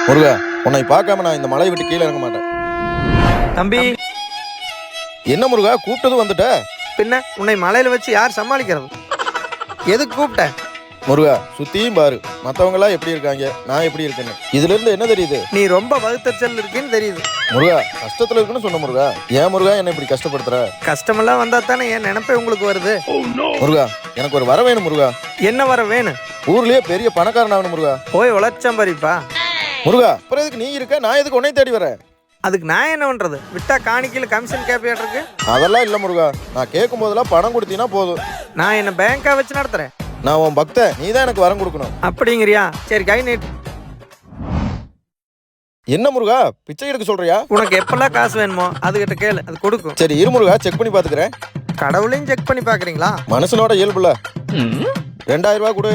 முருகா, உன்னை பார்க்காம நான் இந்த மலையை விட்டு கீழே இறங்க மாட்டேன். தம்பி, என்ன முருகா, கூப்பிட்டதும் வந்துட்ட? பின்ன உன்னை மலையில வச்சு யார் சமாளிக்கிறது? எதுக்கு கூப்பிட்ட? முருகா, சுத்தியும் பாரு, மத்தவங்க எல்லாம் எப்படி இருக்காங்க, நான் எப்படி இருக்கேன்னு. இதுல இருந்து என்ன தெரியுது? நீ ரொம்ப வகுத்தச்சல் இருக்குன்னு தெரியுது. முருகா, கஷ்டத்துல இருக்குன்னு சொன்ன முருகா. ஏன் முருகா என்ன இப்படி கஷ்டப்படுத்துற? கஷ்டமெல்லாம் வந்தா தானே என் நினைப்பே உங்களுக்கு வருது. முருகா, எனக்கு ஒரு வர வேணும் முருகா. என்ன வர வேணும்? ஊர்லயே பெரிய பணக்காரன் ஆகணும் முருகா. போய் உழைச்சம் பறிப்பா. முருகா, அப்புறம் எதுக்கு நீ இருக்க, நான் எதுக்கு உன்னை தேடி வரேன்? அதுக்கு நான் என்ன பண்றது? விட்டா காணிக்கையில கமிஷன் கேப்பியாட்டு இருக்கு. அதெல்லாம் இல்ல முருகா, நான் கேட்கும் போதெல்லாம் பணம் கொடுத்தீங்கன்னா போதும். நான் என்ன பேங்கா வச்சு நடத்துறேன்? நான் உன் பக்தன், நீ தான் எனக்கு வரம் கொடுக்கணும். அப்படிங்கிறியா? சரி, கை நீட்டு. என்ன முருகா, பிச்சை எடுக்க சொல்றியா? உனக்கு எப்பெல்லாம் காசு வேணுமோ அதுகிட்ட கேளு, அது கொடுக்கும். சரி இரு முருகா, செக் பண்ணி பாத்துக்கிறேன். கடவுளையும் செக் பண்ணி பாக்குறீங்களா? மனுஷனோட இயல்புல 2000 ரூபாய் கொடு.